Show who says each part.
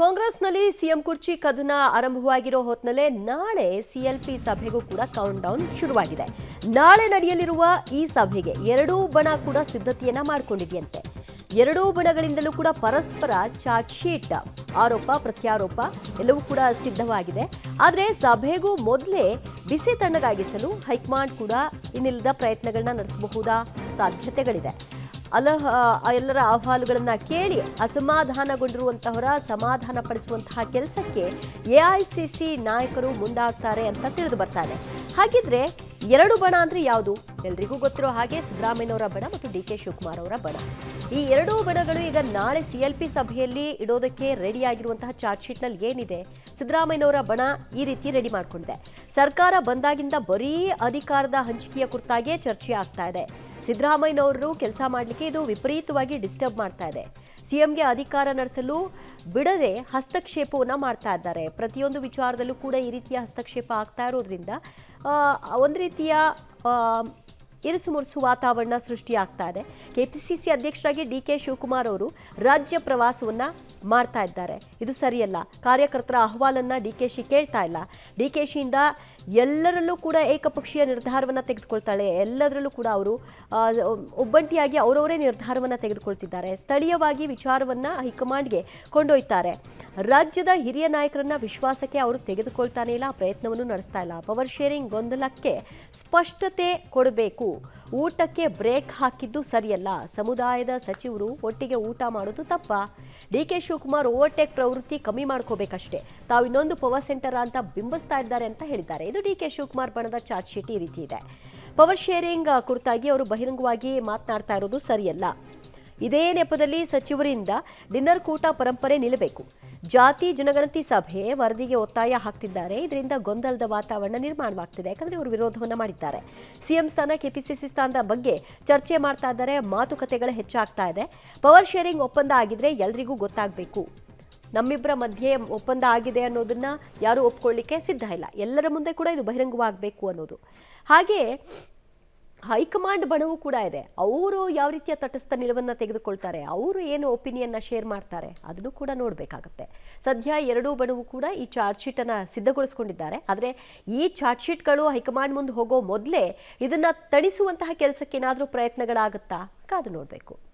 Speaker 1: ಕಾಂಗ್ರೆಸ್ನಲ್ಲಿ ಸಿಎಂ ಕುರ್ಚಿ ಕದನ ಆರಂಭವಾಗಿರೋ ಹೊತ್ತಲ್ಲೇ ನಾಳೆ ಸಿಎಲ್ಪಿ ಸಭೆಗೂ ಕೂಡ ಕೌಂಟ್ ಡೌನ್ ಶುರುವಾಗಿದೆ. ನಾಳೆ ನಡೆಯಲಿರುವ ಈ ಸಭೆಗೆ ಎರಡೂ ಬಣ ಕೂಡ ಸಿದ್ಧತೆಯನ್ನ ಮಾಡಿಕೊಂಡಿದೆಯಂತೆ. ಎರಡೂ ಬಣಗಳಿಂದಲೂ ಕೂಡ ಪರಸ್ಪರ ಚಾರ್ಜ್ ಶೀಟ್, ಆರೋಪ ಪ್ರತ್ಯಾರೋಪ ಎಲ್ಲವೂ ಕೂಡ ಸಿದ್ಧವಾಗಿದೆ. ಆದರೆ ಸಭೆಗೂ ಮೊದಲೇ ಬಿಸಿ ತಣ್ಣಗಾಗಿಸಲು ಹೈಕಮಾಂಡ್ ಕೂಡ ಇನ್ನಿಲ್ಲದ ಪ್ರಯತ್ನಗಳನ್ನ ನಡೆಸಬಹುದಾ ಸಾಧ್ಯತೆಗಳಿದೆ. ಎಲ್ಲರ ಅಹವಾಲುಗಳನ್ನ ಕೇಳಿ ಅಸಮಾಧಾನಗೊಂಡಿರುವಂತಹವರ ಸಮಾಧಾನ ಪಡಿಸುವಂತಹ ಕೆಲಸಕ್ಕೆ ಎಐಸಿಸಿ ನಾಯಕರು ಮುಂದಾಗ್ತಾರೆ ಅಂತ ತಿಳಿದು ಬರ್ತಾ ಇದೆ. ಹಾಗಿದ್ರೆ ಎರಡು ಬಣ ಅಂದ್ರೆ ಯಾವುದು? ಎಲ್ರಿಗೂ ಗೊತ್ತಿರೋ ಹಾಗೆ ಸಿದ್ದರಾಮಯ್ಯನವರ ಬಣ ಮತ್ತು ಡಿ ಕೆ ಶಿವಕುಮಾರ್ ಅವರ ಬಣ. ಈ ಎರಡೂ ಬಣಗಳು ಈಗ ನಾಳೆ ಸಿಎಲ್ಪಿ ಸಭೆಯಲ್ಲಿ ಇಡೋದಕ್ಕೆ ರೆಡಿ ಆಗಿರುವಂತಹ ಚಾರ್ಜ್ ಶೀಟ್ ನಲ್ಲಿ ಏನಿದೆ? ಸಿದ್ದರಾಮಯ್ಯನವರ ಬಣ ಈ ರೀತಿ ರೆಡಿ ಮಾಡ್ಕೊಂಡಿದೆ. ಸರ್ಕಾರ ಬಂದಾಗಿಂದ ಬರೀ ಅಧಿಕಾರದ ಹಂಚಿಕೆಯ ಕುರಿತಾಗಿಯೇ ಚರ್ಚೆ ಆಗ್ತಾ ಇದೆ. ಸಿದ್ದರಾಮಯ್ಯನವರು ಕೆಲಸ ಮಾಡಲಿಕ್ಕೆ ಇದು ವಿಪರೀತವಾಗಿ ಡಿಸ್ಟರ್ಬ್ ಮಾಡ್ತಾ ಇದೆ. ಸಿಎಂಗೆ ಅಧಿಕಾರ ನಡೆಸಲು ಬಿಡದೆ ಹಸ್ತಕ್ಷೇಪವನ್ನ ಮಾಡ್ತಾ ಇದ್ದಾರೆ. ಪ್ರತಿಯೊಂದು ವಿಚಾರದಲ್ಲೂ ಕೂಡ ಈ ರೀತಿಯ ಹಸ್ತಕ್ಷೇಪ ಆಗ್ತಾ ಇರೋದ್ರಿಂದ ಒಂದು ರೀತಿಯ ಇರಿಸುಮುರುಸು ವಾತಾವರಣ ಸೃಷ್ಟಿಯಾಗ್ತಾ ಇದೆ. ಕೆಪಿಸಿಸಿ ಅಧ್ಯಕ್ಷರಾಗಿ ಡಿ ಕೆ ಶಿವಕುಮಾರ್ ಅವರು ರಾಜ್ಯ ಪ್ರವಾಸವನ್ನ ಮಾಡ್ತಾ ಇದ್ದಾರೆ. ಇದು ಸರಿಯಲ್ಲ. ಕಾರ್ಯಕರ್ತರ ಅಹವಾಲನ್ನ ಡಿಕೆಶಿ ಕೇಳ್ತಾ ಇಲ್ಲ. ಡಿಕೆಶಿಯಿಂದ ಎಲ್ಲರಲ್ಲೂ ಕೂಡ ಏಕಪಕ್ಷೀಯ ನಿರ್ಧಾರವನ್ನ ತೆಗೆದುಕೊಳ್ತಾಳೆ. ಎಲ್ಲದರಲ್ಲೂ ಕೂಡ ಅವರು ಒಬ್ಬಂಟಿಯಾಗಿ ಅವರವರೇ ನಿರ್ಧಾರವನ್ನ ತೆಗೆದುಕೊಳ್ತಿದ್ದಾರೆ. ಸ್ಥಳೀಯವಾಗಿ ವಿಚಾರವನ್ನ ಹೈಕಮಾಂಡ್ಗೆ ಕೊಂಡೊಯ್ತಾರೆ. ರಾಜ್ಯದ ಹಿರಿಯ ನಾಯಕರನ್ನ ವಿಶ್ವಾಸಕ್ಕೆ ಅವರು ತೆಗೆದುಕೊಳ್ತಾನೆ ಇಲ್ಲ, ಪ್ರಯತ್ನವನ್ನು ನಡೆಸ್ತಾ ಇಲ್ಲ. ಪವರ್ ಶೇರಿಂಗ್ ಗೊಂದಲಕ್ಕೆ ಸ್ಪಷ್ಟತೆ ಕೊಡಬೇಕು. ಊಟಕ್ಕೆ ಬ್ರೇಕ್ ಹಾಕಿದ್ದು ಸರಿಯಲ್ಲ. ಸಮುದಾಯದ ಸಚಿವರು ಒಟ್ಟಿಗೆ ಊಟ ಮಾಡೋದು ತಪ್ಪ. ಡಿ ಕೆ ಶಿವಕುಮಾರ್ ಓವರ್ಟೇಕ್ ಪ್ರವೃತ್ತಿ ಕಮ್ಮಿ ಮಾಡ್ಕೋಬೇಕಷ್ಟೇ. ತಾವು ಇನ್ನೊಂದು ಪವರ್ ಸೆಂಟರ್ ಅಂತ ಬಿಂಬಿಸ್ತಾ ಇದ್ದಾರೆ ಅಂತ ಹೇಳಿದ್ದಾರೆ. ಇದು ಡಿ ಕೆ ಶಿವಕುಮಾರ್ ಬಣದ ಚಾರ್ಜ್ ಶೀಟ್ ಈ ರೀತಿ ಇದೆ. ಪವರ್ ಶೇರಿಂಗ್ ಕುರಿತಾಗಿ ಅವರು ಬಹಿರಂಗವಾಗಿ ಮಾತನಾಡ್ತಾ ಇರೋದು ಸರಿಯಲ್ಲ. ಇದೇ ನೆಪದಲ್ಲಿ ಸಚಿವರಿಂದ ಡಿನ್ನರ್ ಕೂಟ ಪರಂಪರೆ ನಿಲ್ಲಬೇಕು. ಜಾತಿ ಜನಗಣತಿ ಸಭೆ ವರದಿಗೆ ಒತ್ತಾಯ ಹಾಕ್ತಿದ್ದಾರೆ. ಇದರಿಂದ ಗೊಂದಲದ ವಾತಾವರಣ ನಿರ್ಮಾಣವಾಗ್ತಿದೆ. ಯಾಕಂದ್ರೆ ಇವರು ವಿರೋಧವನ್ನ ಮಾಡಿದ್ದಾರೆ. ಸಿಎಂ ಸ್ಥಾನ, ಕೆಪಿಸಿಸಿ ಸ್ಥಾನದ ಬಗ್ಗೆ ಚರ್ಚೆ ಮಾಡ್ತಾ ಇದ್ದಾರೆ. ಮಾತುಕತೆಗಳು ಹೆಚ್ಚಾಗ್ತಾ ಇದೆ. ಪವರ್ ಶೇರಿಂಗ್ ಒಪ್ಪಂದ ಆಗಿದ್ರೆ ಎಲ್ರಿಗೂ ಗೊತ್ತಾಗಬೇಕು. ನಮ್ಮಿಬ್ಬರ ಮಧ್ಯೆ ಒಪ್ಪಂದ ಆಗಿದೆ ಅನ್ನೋದನ್ನ ಯಾರು ಒಪ್ಕೊಳ್ಳಿಕ್ಕೆ ಸಿದ್ಧ ಇಲ್ಲ. ಎಲ್ಲರ ಮುಂದೆ ಕೂಡ ಇದು ಬಹಿರಂಗವಾಗಬೇಕು ಅನ್ನೋದು. ಹಾಗೆ ಹೈಕಮಾಂಡ್ ಬಣವೂ ಕೂಡ ಇದೆ. ಅವರು ಯಾವ ರೀತಿಯ ತಟಸ್ಥ ನಿಲುವನ್ನು ತೆಗೆದುಕೊಳ್ತಾರೆ, ಅವರು ಏನು ಒಪಿನಿಯನ್ನ ಶೇರ್ ಮಾಡ್ತಾರೆ, ಅದನ್ನು ಕೂಡ ನೋಡಬೇಕಾಗತ್ತೆ. ಸದ್ಯ ಎರಡೂ ಬಣವೂ ಕೂಡ ಈ ಚಾರ್ಜ್ ಶೀಟ್ ಅನ್ನ ಸಿದ್ಧಗೊಳಿಸಿಕೊಂಡಿದ್ದಾರೆ. ಆದರೆ ಈ ಚಾರ್ಜ್ ಶೀಟ್ಗಳು ಹೈಕಮಾಂಡ್ ಮುಂದೆ ಹೋಗೋ ಮೊದಲೇ ಇದನ್ನ ತಣಿಸುವಂತಹ ಕೆಲಸಕ್ಕೆ ಏನಾದರೂ ಪ್ರಯತ್ನಗಳಾಗುತ್ತಾ? ಕಾದು ನೋಡಬೇಕು.